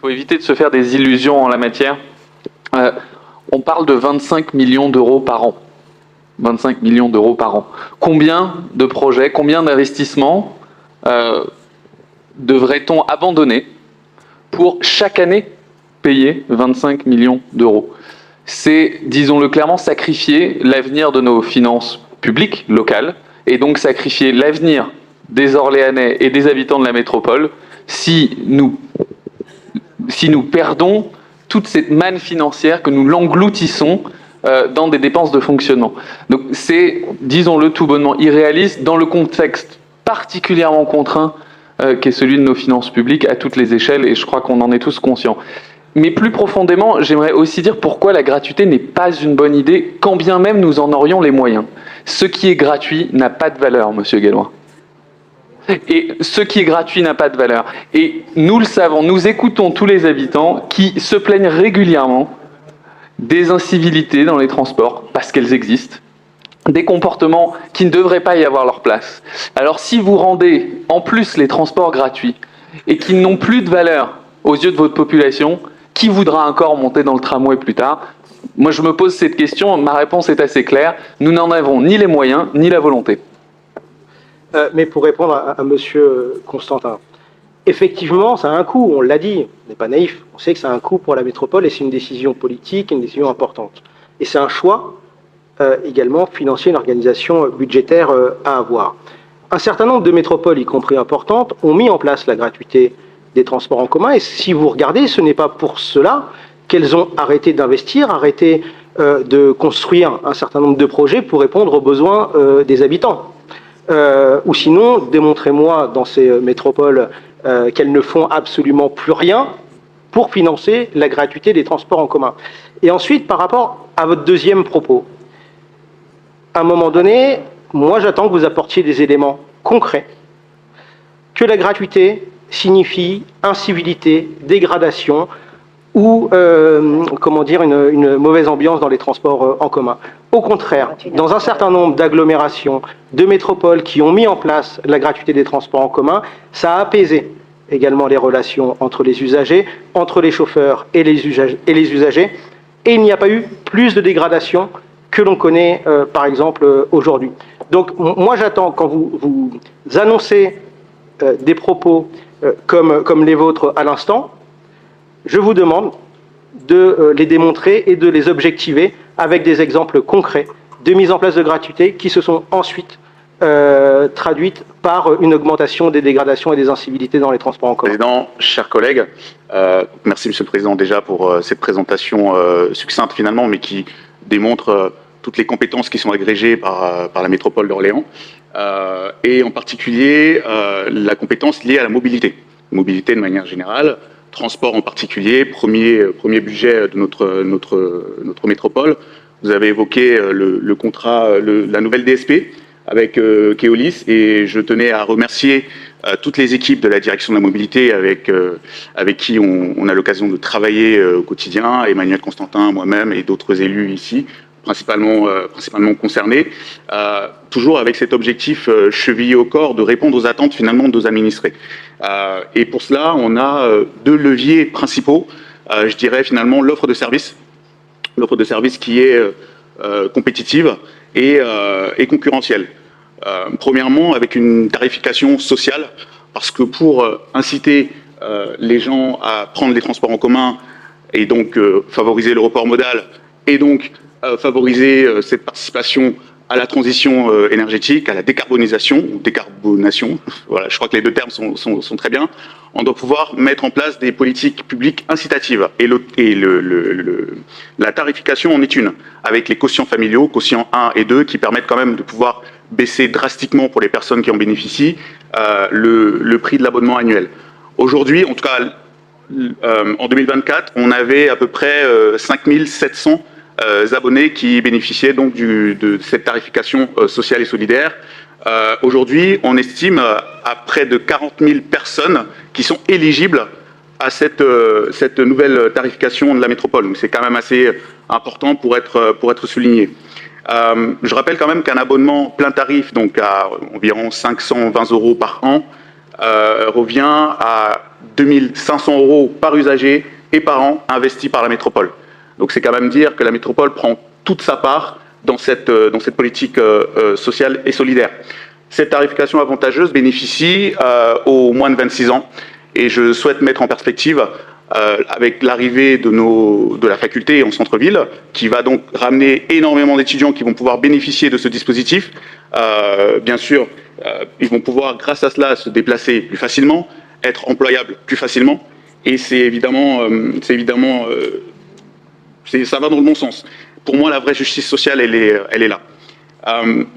faut éviter de se faire des illusions en la matière. On parle de 25 millions d'euros par an. 25 millions d'euros par an. Combien de projets, combien d'investissements devrait-on abandonner pour chaque année payer 25 millions d'euros? C'est, disons-le clairement, sacrifier l'avenir de nos finances publiques locales et donc sacrifier l'avenir des Orléanais et des habitants de la métropole si nous perdons toute cette manne financière, que nous l'engloutissons dans des dépenses de fonctionnement. Donc c'est, disons-le tout bonnement, irréaliste dans le contexte particulièrement contraint qu'est celui de nos finances publiques à toutes les échelles, et je crois qu'on en est tous conscients. Mais plus profondément, j'aimerais aussi dire pourquoi la gratuité n'est pas une bonne idée, quand bien même nous en aurions les moyens. Ce qui est gratuit n'a pas de valeur, monsieur Guelwain. Et ce qui est gratuit n'a pas de valeur. Et nous le savons, nous écoutons tous les habitants qui se plaignent régulièrement des incivilités dans les transports, parce qu'elles existent, des comportements qui ne devraient pas y avoir leur place. Alors si vous rendez en plus les transports gratuits et qu'ils n'ont plus de valeur aux yeux de votre population, qui voudra encore monter dans le tramway plus tard? Moi je me pose cette question, ma réponse est assez claire, nous n'en avons ni les moyens ni la volonté. Mais pour répondre à monsieur Constantin, effectivement, ça a un coût, on l'a dit, on n'est pas naïf, on sait que ça a un coût pour la métropole et c'est une décision politique, une décision importante. Et c'est un choix également financier, une organisation budgétaire à avoir. Un certain nombre de métropoles, y compris importantes, ont mis en place la gratuité des transports en commun et si vous regardez, ce n'est pas pour cela qu'elles ont arrêté d'investir, arrêté de construire un certain nombre de projets pour répondre aux besoins des habitants. Ou sinon, démontrez-moi dans ces métropoles qu'elles ne font absolument plus rien pour financer la gratuité des transports en commun. Et ensuite, par rapport à votre deuxième propos, à un moment donné, moi j'attends que vous apportiez des éléments concrets, que la gratuité signifie incivilité, dégradation ou comment dire, une mauvaise ambiance dans les transports en commun. Au contraire, dans un certain nombre d'agglomérations, de métropoles qui ont mis en place la gratuité des transports en commun, ça a apaisé également les relations entre les usagers, entre les chauffeurs et les usagers, et il n'y a pas eu plus de dégradation que l'on connaît par exemple aujourd'hui. Donc moi j'attends, quand vous annoncez des propos comme les vôtres à l'instant, je vous demande de les démontrer et de les objectiver avec des exemples concrets de mise en place de gratuité qui se sont ensuite traduites par une augmentation des dégradations et des incivilités dans les transports en commun. Président, chers collègues, merci Monsieur le Président déjà pour cette présentation succincte finalement, mais qui démontre toutes les compétences qui sont agrégées par la métropole d'Orléans, et en particulier la compétence liée à la mobilité. Mobilité de manière générale, transport en particulier, premier budget de notre métropole. Vous avez évoqué le contrat, la nouvelle DSP avec Keolis, et je tenais à remercier toutes les équipes de la direction de la mobilité avec qui on a l'occasion de travailler au quotidien, Emmanuel Constantin, moi-même et d'autres élus ici, principalement concernés, toujours avec cet objectif chevillé au corps de répondre aux attentes finalement de nos administrés. Et pour cela, on a deux leviers principaux, je dirais finalement l'offre de service qui est compétitive et concurrentielle. Premièrement, avec une tarification sociale, parce que pour inciter les gens à prendre les transports en commun et donc favoriser le report modal et donc favoriser cette participation à la transition énergétique, à la décarbonation, voilà, je crois que les deux termes sont très bien, on doit pouvoir mettre en place des politiques publiques incitatives. Et la tarification en est une, avec les quotients familiaux, quotients 1 et 2, qui permettent quand même de pouvoir baisser drastiquement pour les personnes qui en bénéficient le prix de l'abonnement annuel. Aujourd'hui, en tout cas en 2024, on avait à peu près 5700 abonnés qui bénéficiaient donc de cette tarification sociale et solidaire. Aujourd'hui, on estime à près de 40 000 personnes qui sont éligibles à cette nouvelle tarification de la métropole. Donc c'est quand même assez important pour être souligné. Je rappelle quand même qu'un abonnement plein tarif, donc à environ 520 € par an, revient à 2500 € par usager et par an investis par la métropole. Donc c'est quand même dire que la métropole prend toute sa part dans cette politique sociale et solidaire. Cette tarification avantageuse bénéficie aux moins de 26 ans et je souhaite mettre en perspective avec l'arrivée de la faculté en centre-ville, qui va donc ramener énormément d'étudiants qui vont pouvoir bénéficier de ce dispositif. Bien sûr, ils vont pouvoir, grâce à cela, se déplacer plus facilement, être employables plus facilement, et ça va dans le bon sens. Pour moi, la vraie justice sociale, elle est là.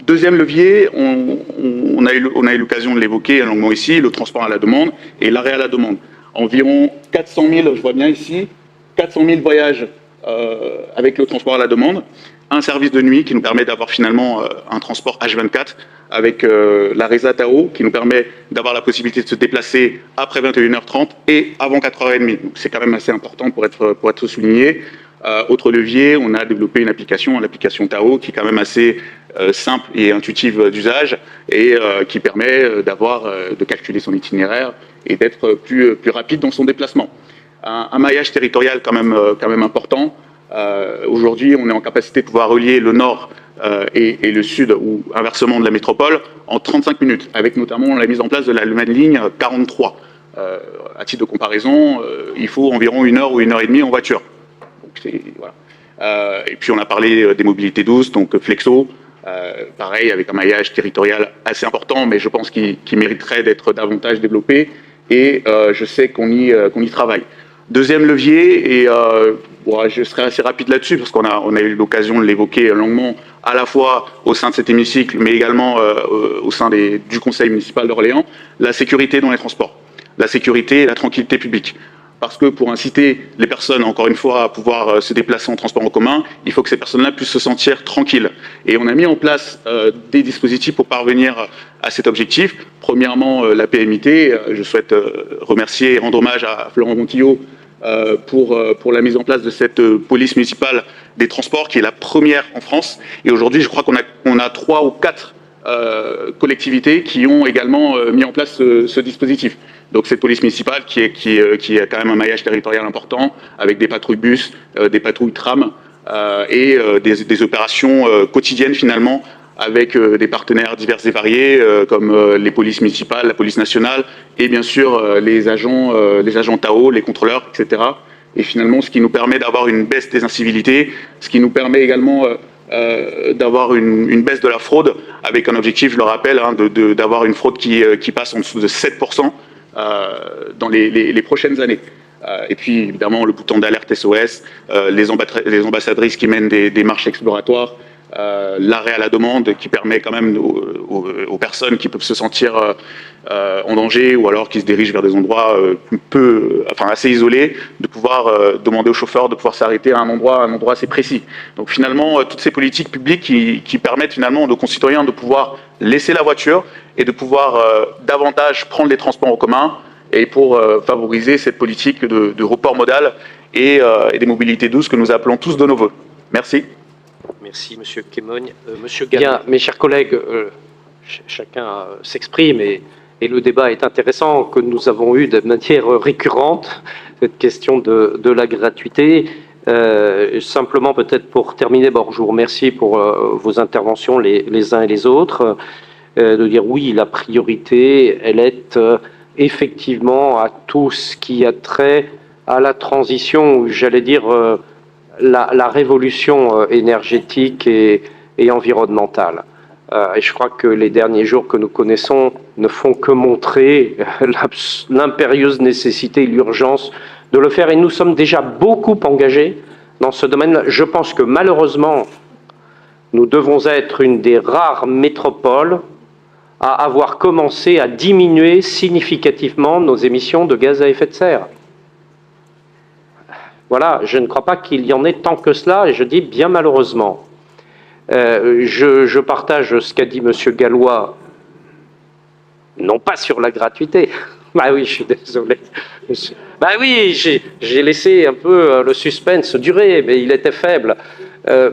Deuxième levier, on a eu l'occasion de l'évoquer longuement ici, le transport à la demande et l'arrêt à la demande. Environ 400 000, je vois bien ici, 400 000 voyages avec le transport à la demande, un service de nuit qui nous permet d'avoir finalement un transport H24 avec la Reza Tao qui nous permet d'avoir la possibilité de se déplacer après 21h30 et avant 4h30. Donc c'est quand même assez important pour être souligné. Autre levier, on a développé une application, l'application Tao, qui est quand même assez simple et intuitive d'usage et qui permet de calculer son itinéraire et d'être plus rapide dans son déplacement. Un maillage territorial quand même important. Aujourd'hui, on est en capacité de pouvoir relier le nord et le sud, ou inversement de la métropole, en 35 minutes, avec notamment la mise en place de la ligne 43. À titre de comparaison, il faut environ 1 heure ou 1 heure et demie en voiture. Donc, voilà. Et puis on a parlé des mobilités douces, donc Flexo, pareil, avec un maillage territorial assez important, mais je pense qu'il mériterait d'être davantage développé, et je sais qu'on y travaille. Deuxième levier, et je serai assez rapide là-dessus, parce qu'on a eu l'occasion de l'évoquer longuement, à la fois au sein de cet hémicycle, mais également au sein du conseil municipal d'Orléans, la sécurité dans les transports, la sécurité et la tranquillité publique. Parce que pour inciter les personnes, encore une fois, à pouvoir se déplacer en transport en commun, il faut que ces personnes-là puissent se sentir tranquilles. Et on a mis en place des dispositifs pour parvenir à cet objectif. Premièrement, la PMIT. Je souhaite remercier et rendre hommage à Florent Montillo pour la mise en place de cette police municipale des transports, qui est la première en France. Et aujourd'hui, je crois qu'on a 3 ou 4 collectivités qui ont également mis en place ce dispositif. Donc cette police municipale qui a quand même un maillage territorial important, avec des patrouilles bus, des patrouilles tram et des opérations quotidiennes finalement, avec des partenaires divers et variés comme les polices municipales, la police nationale et bien sûr les agents Tao, les contrôleurs, etc. Et finalement, ce qui nous permet d'avoir une baisse des incivilités, ce qui nous permet également d'avoir une baisse de la fraude, avec un objectif, je le rappelle, d'avoir une fraude qui passe en dessous de 7% dans les prochaines années. Et puis évidemment le bouton d'alerte SOS, les ambassadrices qui mènent des démarches exploratoires, l'arrêt à la demande qui permet quand même aux personnes qui peuvent se sentir en danger ou alors qui se dirigent vers des endroits assez isolés, de pouvoir demander au chauffeur de pouvoir s'arrêter à un endroit assez précis. Donc finalement, toutes ces politiques publiques qui permettent finalement à nos concitoyens de pouvoir laisser la voiture et de pouvoir davantage prendre les transports en commun, et pour favoriser cette politique de report modal et des mobilités douces que nous appelons tous de nos voeux. Merci. Merci, Monsieur Kemogne. Monsieur Galland. Bien, mes chers collègues, chacun s'exprime et le débat est intéressant, que nous avons eu de manière récurrente, cette question de la gratuité. Simplement, peut-être pour terminer, je vous remercie pour vos interventions les uns et les autres, de dire oui, la priorité, elle est effectivement à tout ce qui a trait à la transition, j'allais dire la révolution énergétique et environnementale. Et je crois que les derniers jours que nous connaissons ne font que montrer l'impérieuse nécessité et l'urgence de le faire. Et nous sommes déjà beaucoup engagés dans ce domaine. Je pense que malheureusement, nous devons être une des rares métropoles à avoir commencé à diminuer significativement nos émissions de gaz à effet de serre. Voilà, je ne crois pas qu'il y en ait tant que cela, et je dis bien malheureusement. Je partage ce qu'a dit M. Gallois, non pas sur la gratuité. Bah oui, je suis désolé. Bah oui, j'ai laissé un peu le suspense durer, mais il était faible.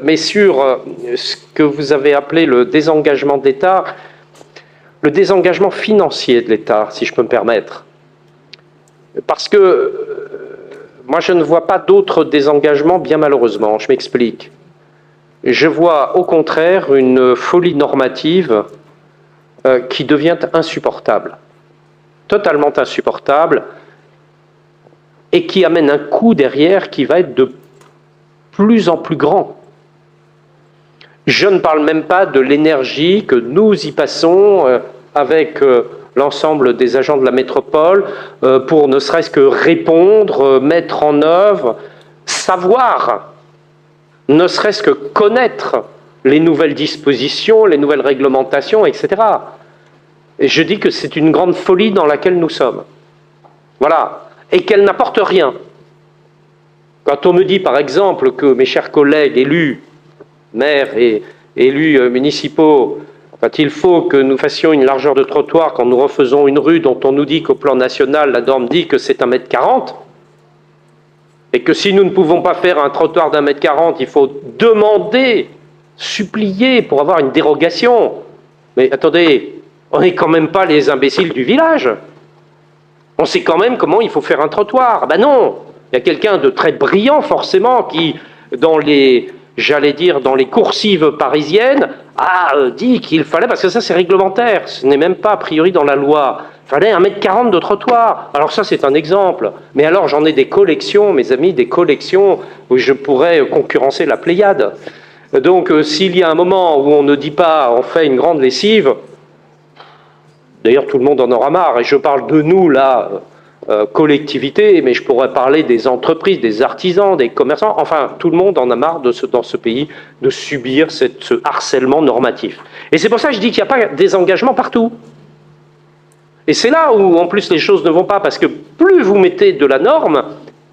Mais sur ce que vous avez appelé le désengagement de l'État, le désengagement financier de l'État, si je peux me permettre. Parce que moi, je ne vois pas d'autres désengagement, bien malheureusement. Je m'explique. Je vois au contraire une folie normative qui devient insupportable, totalement insupportable, et qui amène un coût derrière qui va être de plus en plus grand. Je ne parle même pas de l'énergie que nous y passons avec l'ensemble des agents de la métropole pour ne serait-ce que répondre, mettre en œuvre, savoir, ne serait-ce que connaître les nouvelles dispositions, les nouvelles réglementations, etc. Et je dis que c'est une grande folie dans laquelle nous sommes. Voilà. Et qu'elle n'apporte rien. Quand on me dit, par exemple, que mes chers collègues élus, maires et élus municipaux, quand il faut que nous fassions une largeur de trottoir, quand nous refaisons une rue dont on nous dit qu'au plan national, la norme dit que c'est 1,40 m, et que si nous ne pouvons pas faire un trottoir d'1,40 m, il faut demander, supplier pour avoir une dérogation. Mais attendez, on n'est quand même pas les imbéciles du village. On sait quand même comment il faut faire un trottoir. Ben non, il y a quelqu'un de très brillant forcément qui, dans les, j'allais dire, dans les coursives parisiennes, a dit qu'il fallait, parce que ça c'est réglementaire, ce n'est même pas a priori dans la loi, il fallait 1,40 m de trottoir. Alors ça c'est un exemple, mais alors j'en ai des collections, mes amis, des collections où je pourrais concurrencer la Pléiade. Donc s'il y a un moment où on ne dit pas, on fait une grande lessive, d'ailleurs tout le monde en aura marre, et je parle de nous là, collectivité, mais je pourrais parler des entreprises, des artisans, des commerçants, enfin tout le monde en a marre dans ce pays de subir ce harcèlement normatif. Et c'est pour ça que je dis qu'il n'y a pas des engagements partout. Et c'est là où en plus les choses ne vont pas, parce que plus vous mettez de la norme,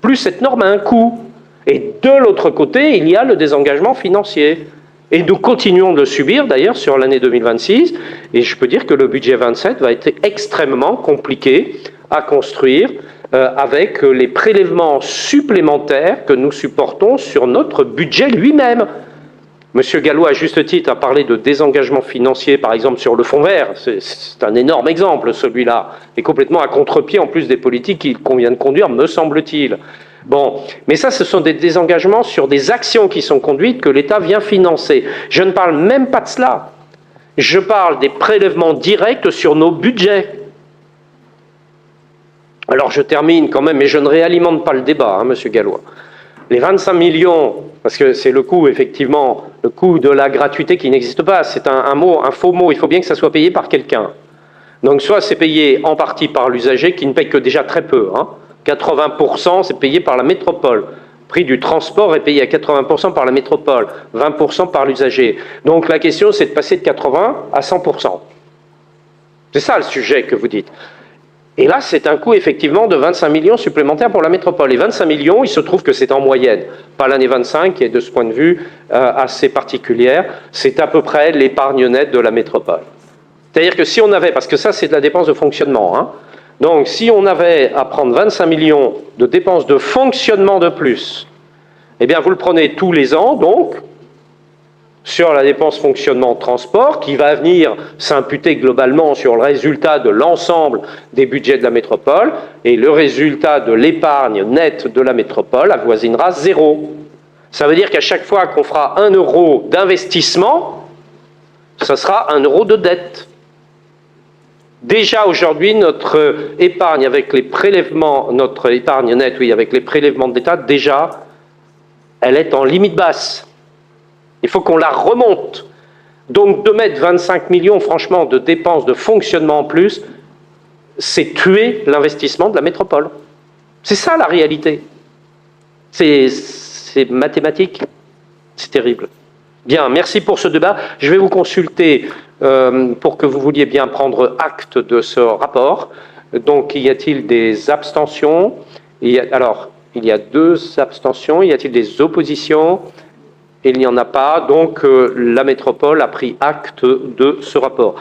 plus cette norme a un coût. Et de l'autre côté, il y a le désengagement financier. Et nous continuons de le subir d'ailleurs sur l'année 2026, et je peux dire que le budget 27 va être extrêmement compliqué à construire avec les prélèvements supplémentaires que nous supportons sur notre budget lui-même. Monsieur Gallo, à juste titre, a parlé de désengagement financier, par exemple sur le fonds vert. C'est un énorme exemple, celui-là, et complètement à contre-pied en plus des politiques qu'on vient de conduire, me semble-t-il. Bon, mais ça, ce sont des désengagements sur des actions qui sont conduites que l'État vient financer. Je ne parle même pas de cela. Je parle des prélèvements directs sur nos budgets. Alors je termine quand même, mais je ne réalimente pas le débat, hein, monsieur Gallois. Les 25 millions, parce que c'est le coût, effectivement, le coût de la gratuité qui n'existe pas, c'est un mot, un faux mot, il faut bien que ça soit payé par quelqu'un. Donc soit c'est payé en partie par l'usager, qui ne paye que déjà très peu, hein. 80% c'est payé par la métropole. Le prix du transport est payé à 80% par la métropole, 20% par l'usager. Donc la question c'est de passer de 80 à 100%. C'est ça le sujet que vous dites. Et là, c'est un coût effectivement de 25 millions supplémentaires pour la métropole. Et 25 millions, il se trouve que c'est en moyenne, pas l'année 25, qui est de ce point de vue assez particulière, c'est à peu près l'épargne nette de la métropole. C'est-à-dire que si on avait, parce que ça c'est de la dépense de fonctionnement, hein, donc si on avait à prendre 25 millions de dépenses de fonctionnement de plus, eh bien vous le prenez tous les ans, donc, sur la dépense fonctionnement transport, qui va venir s'imputer globalement sur le résultat de l'ensemble des budgets de la métropole, et le résultat de l'épargne nette de la métropole avoisinera 0. Ça veut dire qu'à chaque fois qu'on fera 1 euro d'investissement, ce sera 1 euro de dette. Déjà aujourd'hui, notre épargne avec les prélèvements, notre épargne nette, oui, avec les prélèvements de l'État, déjà, elle est en limite basse. Il faut qu'on la remonte. Donc de mettre 25 millions, franchement, de dépenses de fonctionnement en plus, c'est tuer l'investissement de la métropole. C'est ça la réalité. C'est mathématique. C'est terrible. Bien, merci pour ce débat. Je vais vous consulter pour que vous vouliez bien prendre acte de ce rapport. Donc, y a-t-il des abstentions? Alors, il y a 2 abstentions. Y a-t-il des oppositions? Il n'y en a pas, donc la métropole a pris acte de ce rapport.